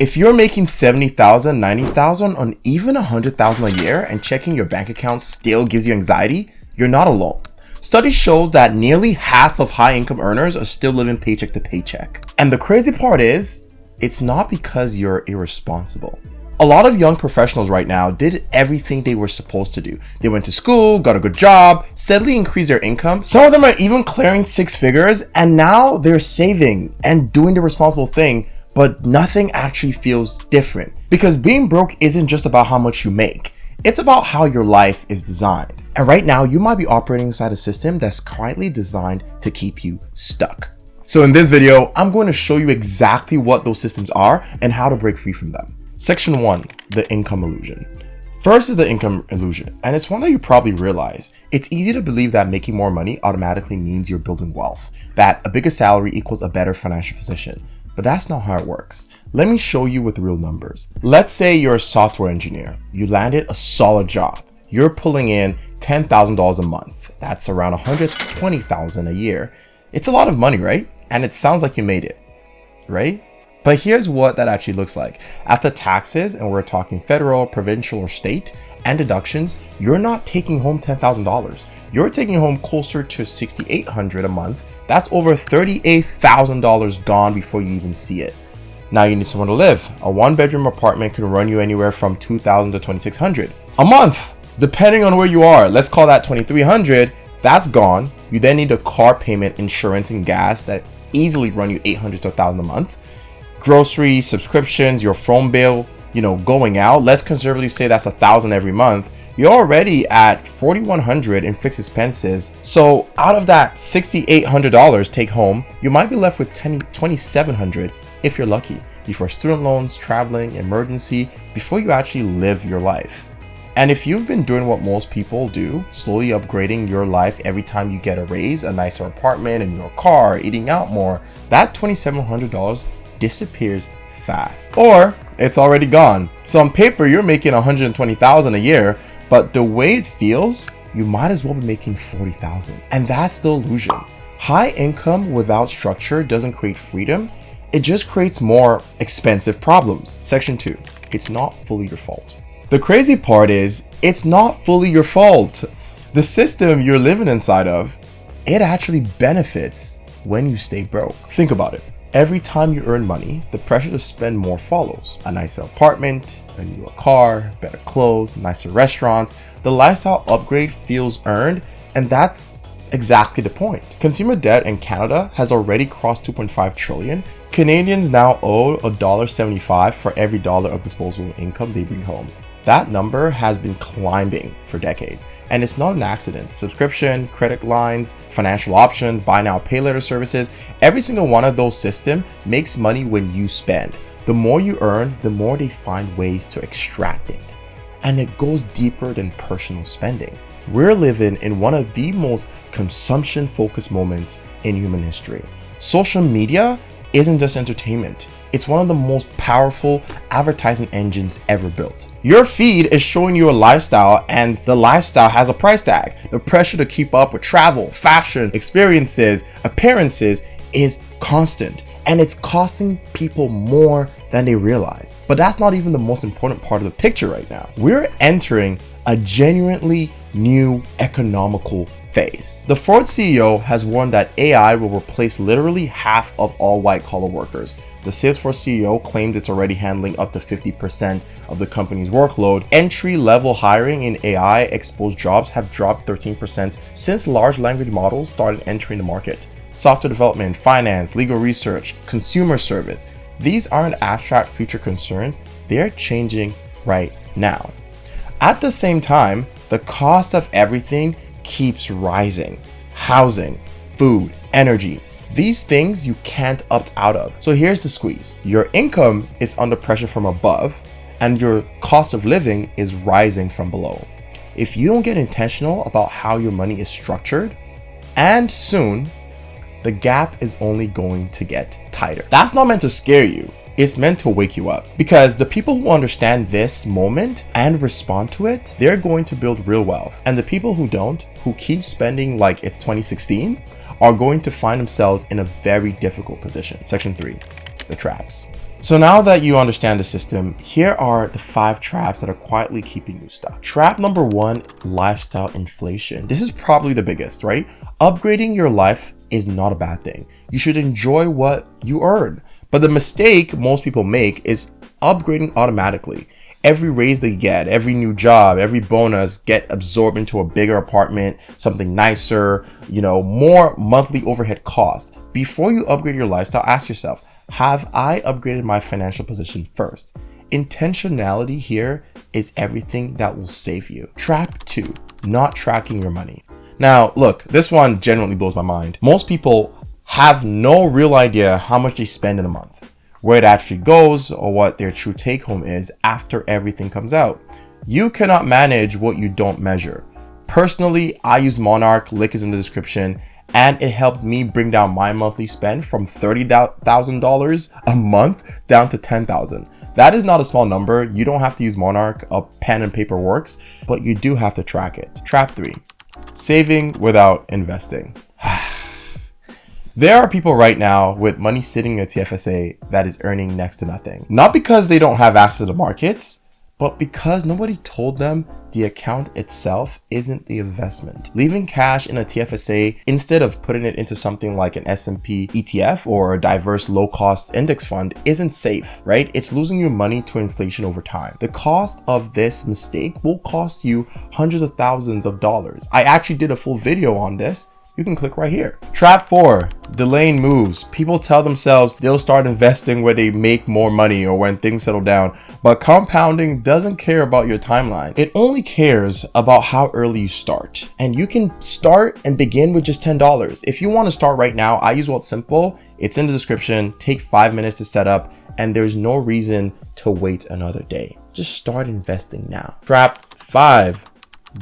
If you're making 70,000, 90,000, or even 100,000 a year and checking your bank account still gives you anxiety, you're not alone. Studies show that nearly half of high-income earners are still living paycheck to paycheck. And the crazy part is, it's not because you're irresponsible. A lot of young professionals right now did everything they were supposed to do. They went to school, got a good job, steadily increased their income. Some of them are even clearing six figures, and now they're saving and doing the responsible thing, but nothing actually feels different. Because being broke isn't just about how much you make. It's about how your life is designed. And right now, you might be operating inside a system that's quietly designed to keep you stuck. So in this video, I'm going to show you exactly what those systems are and how to break free from them. Section 1, the income illusion. First is the income illusion, and it's one that you probably realize. It's easy to believe that making more money automatically means you're building wealth, that a bigger salary equals a better financial position. But that's not how it works. Let me show you with real numbers. Let's say you're a software engineer. You landed a solid job. You're pulling in $10,000 a month. That's around $120,000 a year. It's a lot of money, right? And it sounds like you made it, right? But here's what that actually looks like. After taxes, and we're talking federal, provincial, or state, and deductions, you're not taking home $10,000. You're taking home closer to $6,800 a month. That's over $38,000 gone before you even see it. Now you need somewhere to live. A one-bedroom apartment can run you anywhere from $2,000 to $2,600 a month, depending on where you are. Let's call that $2,300. That's gone. You then need a car payment, insurance, and gas that easily run you $800 to $1,000 a month. Groceries, subscriptions, your phone bill, going out. Let's conservatively say that's $1,000 every month. You're already at $4,100 in fixed expenses. So out of that $6,800 take home, you might be left with $2,700 if you're lucky, before student loans, traveling, emergency, before you actually live your life. And if you've been doing what most people do, slowly upgrading your life every time you get a raise, a nicer apartment, a newer car, eating out more, that $2,700 disappears fast, or it's already gone. So on paper, you're making $120,000 a year, but the way it feels, you might as well be making $40,000. And that's the illusion. High income without structure doesn't create freedom. It just creates more expensive problems. Section 2, it's not fully your fault. The crazy part is, it's not fully your fault. The system you're living inside of, it actually benefits when you stay broke. Think about it. Every time you earn money, the pressure to spend more follows. A nicer apartment, a newer car, better clothes, nicer restaurants. The lifestyle upgrade feels earned, and that's exactly the point. Consumer debt in Canada has already crossed $2.5 trillion. Canadians now owe $1.75 for every dollar of disposable income they bring home. That number has been climbing for decades, and it's not an accident. Subscription, credit lines, financial options, buy now, pay later services, every single one of those systems makes money when you spend. The more you earn, the more they find ways to extract it. And it goes deeper than personal spending. We're living in one of the most consumption-focused moments in human history. Social media isn't just entertainment. It's one of the most powerful advertising engines ever built. Your feed is showing you a lifestyle, and the lifestyle has a price tag. The pressure to keep up with travel, fashion, experiences, appearances is constant, and it's costing people more than they realize. But that's not even the most important part of the picture right now. We're entering a genuinely new economical phase. The Ford CEO has warned that AI will replace literally half of all white-collar workers. The Salesforce CEO claimed it's already handling up to 50% of the company's workload. Entry-level hiring in AI-exposed jobs have dropped 13% since large language models started entering the market. Software development, finance, legal research, consumer service. These aren't abstract future concerns. They're changing right now. At the same time, the cost of everything keeps rising. Housing, food, energy. These things you can't opt out of. So here's the squeeze. Your income is under pressure from above, and your cost of living is rising from below. If you don't get intentional about how your money is structured, and soon, the gap is only going to get tighter. That's not meant to scare you. It's meant to wake you up, because the people who understand this moment and respond to it, they're going to build real wealth. And the people who don't, who keep spending like it's 2016, are going to find themselves in a very difficult position. Section 3, the traps. So now that you understand the system, here are the 5 traps that are quietly keeping you stuck. Trap number 1, lifestyle inflation. This is probably the biggest, right? Upgrading your life is not a bad thing. You should enjoy what you earn. But the mistake most people make is upgrading automatically. Every raise they get, every new job, every bonus get absorbed into a bigger apartment, something nicer, more monthly overhead costs. Before you upgrade your lifestyle, ask yourself, have I upgraded my financial position first? Intentionality here is everything that will save you. Trap 2, not tracking your money. Now, look, this one genuinely blows my mind. Most people have no real idea how much they spend in a month, where it actually goes, or what their true take home is after everything comes out. You cannot manage what you don't measure. Personally, I use Monarch, link is in the description, and it helped me bring down my monthly spend from $30,000 a month down to $10,000. That is not a small number. You don't have to use Monarch, a pen and paper works, but you do have to track it. Trap 3, saving without investing. There are people right now with money sitting in a TFSA that is earning next to nothing. Not because they don't have access to markets, but because nobody told them the account itself isn't the investment. Leaving cash in a TFSA instead of putting it into something like an S&P ETF or a diverse low-cost index fund isn't safe, right? It's losing you money to inflation over time. The cost of this mistake will cost you hundreds of thousands of dollars. I actually did a full video on this. You can click right here. Trap 4, delaying moves. People tell themselves they'll start investing where they make more money or when things settle down, but compounding doesn't care about your timeline. It only cares about how early you start. And you can start and begin with just $10. If you want to start right now, I use What's Simple. It's in the description. Take 5 minutes to set up, and there's no reason to wait another day. Just start investing now. Trap 5,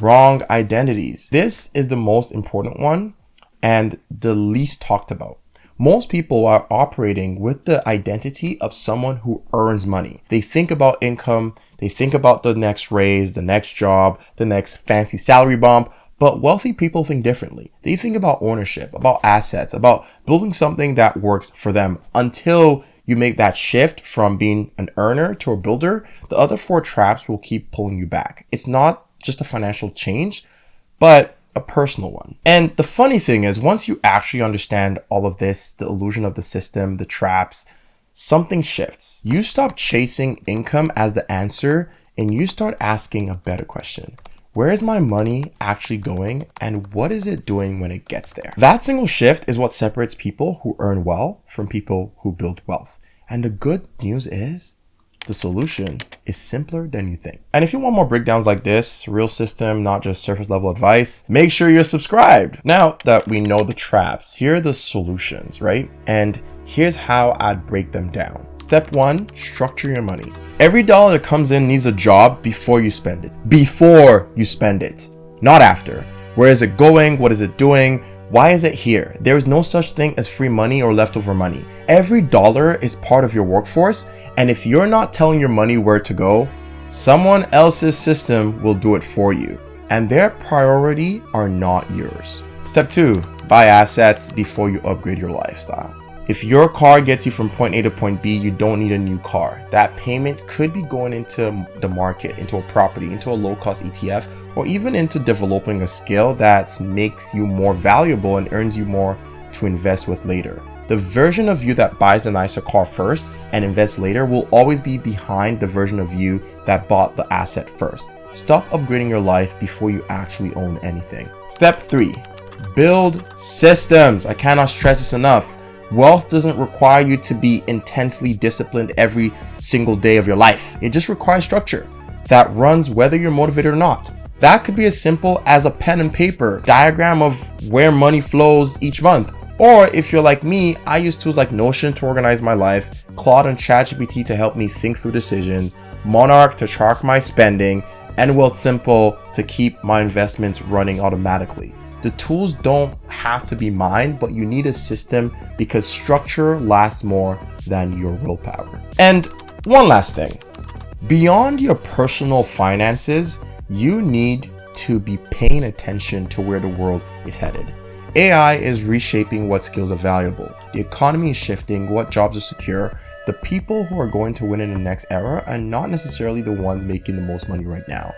wrong identities. This is the most important one and the least talked about. Most people are operating with the identity of someone who earns money. They think about income, they think about the next raise, the next job, the next fancy salary bump, but wealthy people think differently. They think about ownership, about assets, about building something that works for them. Until you make that shift from being an earner to a builder, the other 4 traps will keep pulling you back. It's not just a financial change, but a personal one. And the funny thing is, once you actually understand all of this, the illusion of the system, the traps, something shifts. You stop chasing income as the answer and you start asking a better question. Where is my money actually going and what is it doing when it gets there? That single shift is what separates people who earn well from people who build wealth. And the good news is, the solution is simpler than you think. And if you want more breakdowns like this, real system, not just surface level advice, make sure you're subscribed. Now that we know the traps, here are the solutions, right? And here's how I'd break them down. Step 1, structure your money. Every dollar that comes in needs a job before you spend it. Before you spend it, not after. Where is it going? What is it doing? Why is it here? There is no such thing as free money or leftover money. Every dollar is part of your workforce, and if you're not telling your money where to go, someone else's system will do it for you, and their priority are not yours. Step 2, buy assets before you upgrade your lifestyle. If your car gets you from point A to point B, you don't need a new car. That payment could be going into the market, into a property, into a low-cost ETF, or even into developing a skill that makes you more valuable and earns you more to invest with later. The version of you that buys a nicer car first and invests later will always be behind the version of you that bought the asset first. Stop upgrading your life before you actually own anything. Step 3, build systems. I cannot stress this enough. Wealth doesn't require you to be intensely disciplined every single day of your life. It just requires structure that runs whether you're motivated or not. That could be as simple as a pen and paper diagram of where money flows each month. Or if you're like me, I use tools like Notion to organize my life, Claude and ChatGPT to help me think through decisions, Monarch to track my spending, and What's Simple to keep my investments running automatically. The tools don't have to be mine, but you need a system because structure lasts more than your willpower. And one last thing, beyond your personal finances, you need to be paying attention to where the world is headed. AI is reshaping what skills are valuable. The economy is shifting, what jobs are secure. The people who are going to win in the next era are not necessarily the ones making the most money right now.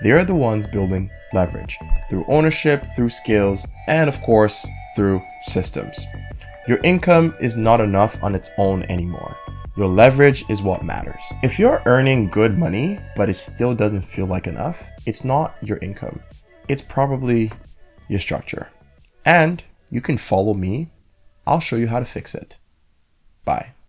They're the ones building leverage through ownership, through skills, and of course, through systems. Your income is not enough on its own anymore. Your leverage is what matters. If you're earning good money, but it still doesn't feel like enough, it's not your income. It's probably your structure. And you can follow me. I'll show you how to fix it. Bye.